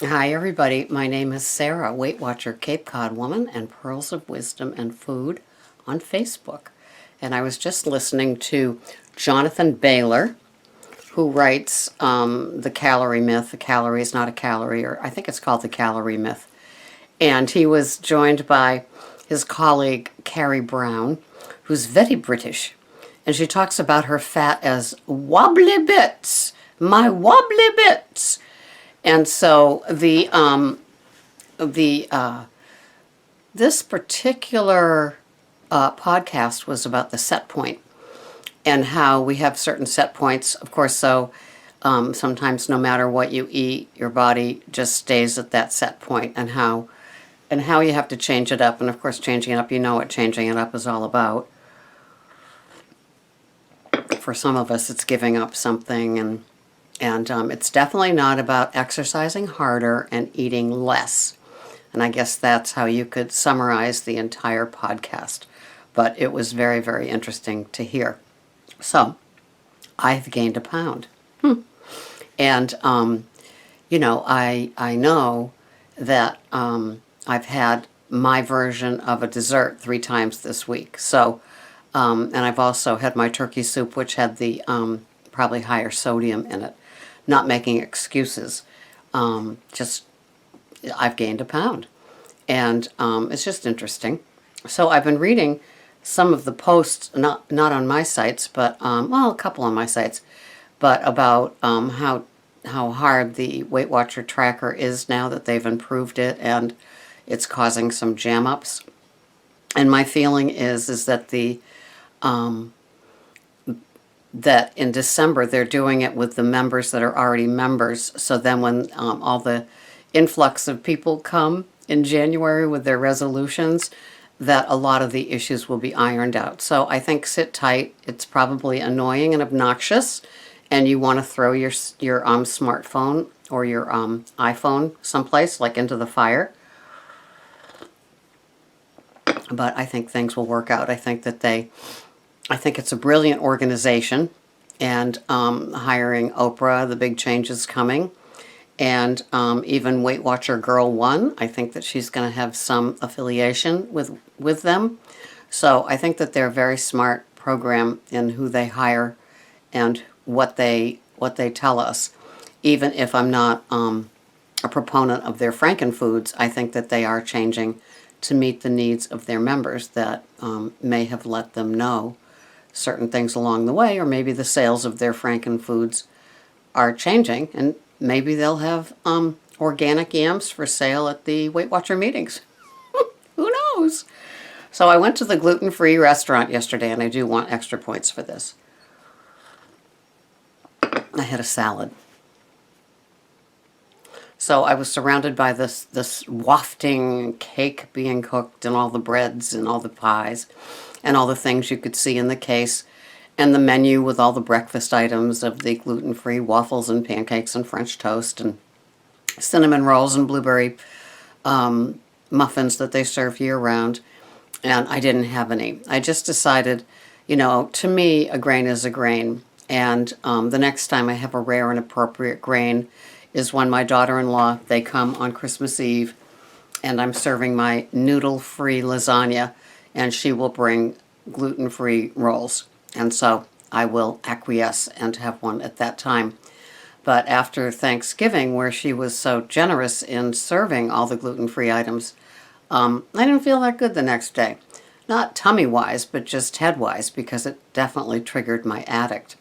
Hi, everybody. My name is Sarah, Weight Watcher, Cape Cod Woman, and Pearls of Wisdom and Food on Facebook. And I was just listening to Jonathan Baylor, who writes The Calorie Myth. A calorie is not a calorie, or I think it's called The Calorie Myth. And he was joined by his colleague, Carrie Brown, who's very British. And she talks about her fat as wobbly bits, my wobbly bits. And so the this particular podcast was about the set point and how we have certain set points, of course. So sometimes, no matter what you eat, your body just stays at that set point, and how you have to change it up. And of course, changing it up, you know what changing it up is all about. For some of us, it's giving up something, and it's definitely not about exercising harder and eating less. And I guess that's how you could summarize the entire podcast. But it was very, very interesting to hear. So, I've gained a pound. And, I know that I've had my version of a dessert 3 times this week. So, and I've also had my turkey soup, which had the probably higher sodium in it. Not making excuses. Just I've gained a pound. And it's just interesting. So I've been reading some of the posts, not on my sites, but, a couple on my sites, but about how hard the Weight Watcher tracker is now that they've improved it, and it's causing some jam-ups. And my feeling is that that in December they're doing it with the members that are already members. So then when all the influx of people come in January with their resolutions, that a lot of the issues will be ironed out. So I think sit tight. It's probably annoying and obnoxious, and you want to throw your smartphone or your iPhone someplace, like into the fire. But I think things will work out. I think it's a brilliant organization, and hiring Oprah, the big change is coming. And even Weight Watcher Girl 1, I think that she's going to have some affiliation with them. So I think that they're a very smart program in who they hire and what they tell us. Even if I'm not a proponent of their Frankenfoods, I think that they are changing to meet the needs of their members that may have let them know certain things along the way, or maybe the sales of their Frankenfoods are changing, and maybe they'll have organic yams for sale at the Weight Watcher meetings. Who knows? So I went to the gluten-free restaurant yesterday, and I do want extra points for this. I had a salad. So I was surrounded by this wafting cake being cooked, and all the breads and all the pies and all the things you could see in the case, and the menu with all the breakfast items of the gluten-free waffles and pancakes and French toast and cinnamon rolls and blueberry muffins that they serve year-round. And I didn't have any. I just decided, to me, a grain is a grain. And the next time I have a rare and appropriate grain is when my daughter-in-law, they come on Christmas Eve, and I'm serving my noodle-free lasagna, and she will bring gluten-free rolls. And so I will acquiesce and have one at that time. But after Thanksgiving, where she was so generous in serving all the gluten-free items, I didn't feel that good the next day. Not tummy-wise, but just head-wise, because it definitely triggered my addict.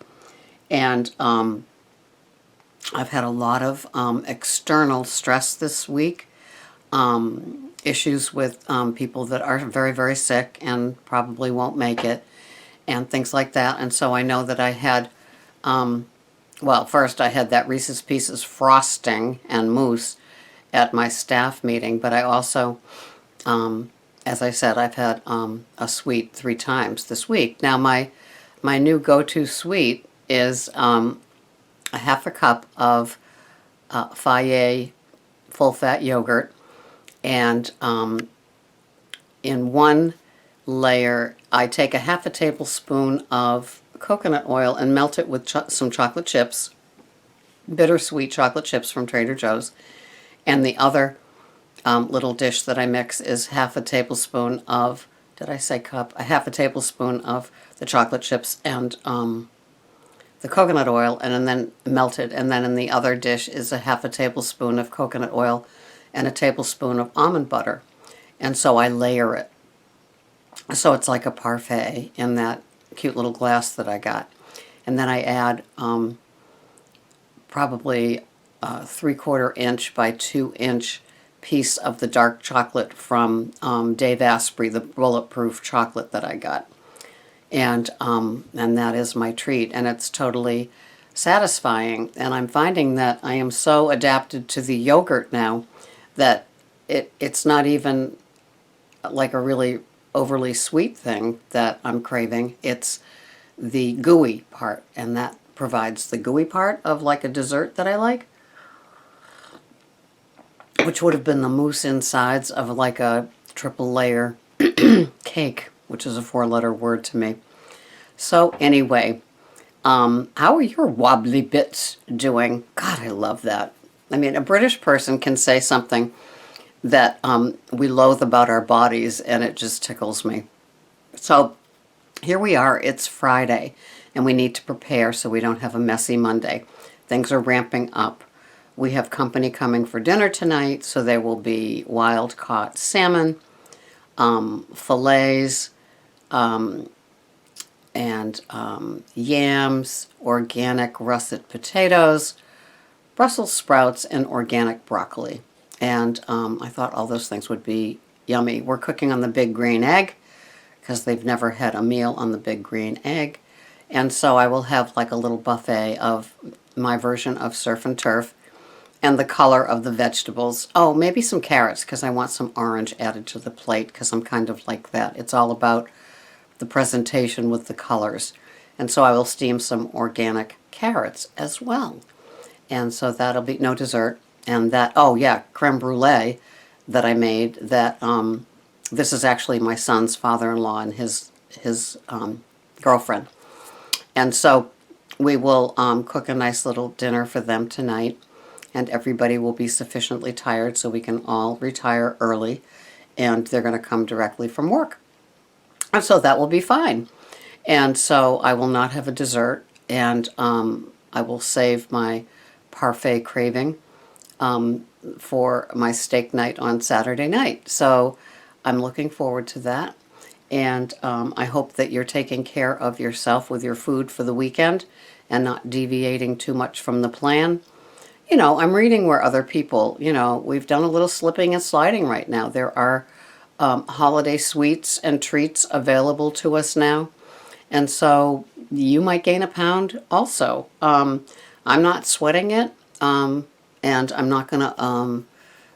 And I've had a lot of external stress this week, issues with people that are very, very sick and probably won't make it, and things like that. And so I know that I had, first I had that Reese's Pieces frosting and mousse at my staff meeting, but I also, as I said, I've had a sweet 3 times this week. Now my new go-to sweet is a half a cup of Fage full-fat yogurt, and in one layer I take a half a tablespoon of coconut oil and melt it with some chocolate chips, bittersweet chocolate chips from Trader Joe's, And the other little dish that I mix is half a tablespoon of, did I say cup? A half a tablespoon of the chocolate chips and the coconut oil, and then melted. And then in the other dish is a half a tablespoon of coconut oil and a tablespoon of almond butter. And so I layer it. So it's like a parfait in that cute little glass that I got. And then I add probably a 3/4 inch by 2 inch piece of the dark chocolate from Dave Asprey, the bulletproof chocolate that I got. And that is my treat, and it's totally satisfying. And I'm finding that I am so adapted to the yogurt now that it's not even like a really overly sweet thing that I'm craving. It's the gooey part, and that provides the gooey part of like a dessert that I like, which would have been the mousse insides of like a triple layer cake, which is a 4-letter word to me. So anyway, how are your wobbly bits doing? God, I love that. I mean, a British person can say something that we loathe about our bodies, and it just tickles me. So here we are. It's Friday, and we need to prepare so we don't have a messy Monday. Things are ramping up. We have company coming for dinner tonight, so there will be wild-caught salmon, fillets, and yams, organic russet potatoes, Brussels sprouts, and organic broccoli. And I thought all those things would be yummy. We're cooking on the big green egg because they've never had a meal on the big green egg. And so I will have like a little buffet of my version of surf and turf and the color of the vegetables. Oh, maybe some carrots because I want some orange added to the plate because I'm kind of like that. It's all about the presentation with the colors. And so I will steam some organic carrots as well. And so that'll be no dessert. And that, oh yeah, creme brulee that I made, that this is actually my son's father-in-law and his girlfriend. And so we will cook a nice little dinner for them tonight, and everybody will be sufficiently tired so we can all retire early, and they're going to come directly from work. And so that will be fine. And so I will not have a dessert, and I will save my parfait craving for my steak night on Saturday night. So I'm looking forward to that. And I hope that you're taking care of yourself with your food for the weekend and not deviating too much from the plan. You know, I'm reading where other people, you know, we've done a little slipping and sliding right now. There are holiday sweets and treats available to us now. And so you might gain a pound also. I'm not sweating it. And I'm not going to,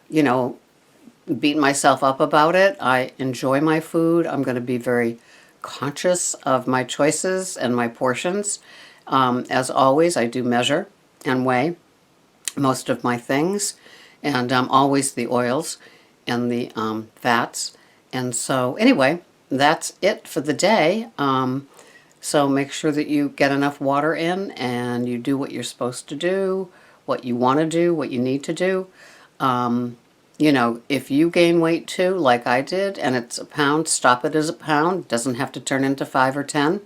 you know, beat myself up about it. I enjoy my food. I'm going to be very conscious of my choices and my portions. As always, I do measure and weigh most of my things, and always the oils and the fats. And so anyway, that's it for the day. So make sure that you get enough water in and you do what you're supposed to do, what you want to do, what you need to do. You know, if you gain weight too, like I did, and it's a pound, stop it as a pound. It doesn't have to turn into 5 or 10.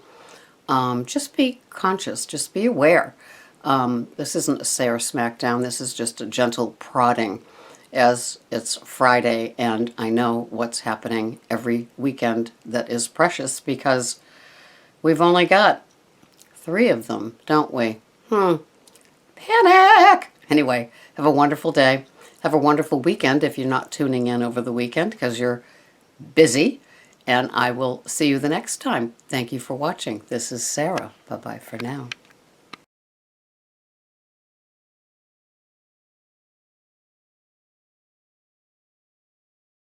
Just be conscious. Just be aware. This isn't a Sarah Smackdown. This is just a gentle prodding as it's Friday, and I know what's happening every weekend that is precious because we've only got 3 of them, don't we? Panic! Anyway, have a wonderful day. Have a wonderful weekend if you're not tuning in over the weekend because you're busy. And I will see you the next time. Thank you for watching. This is Sarah. Bye-bye for now.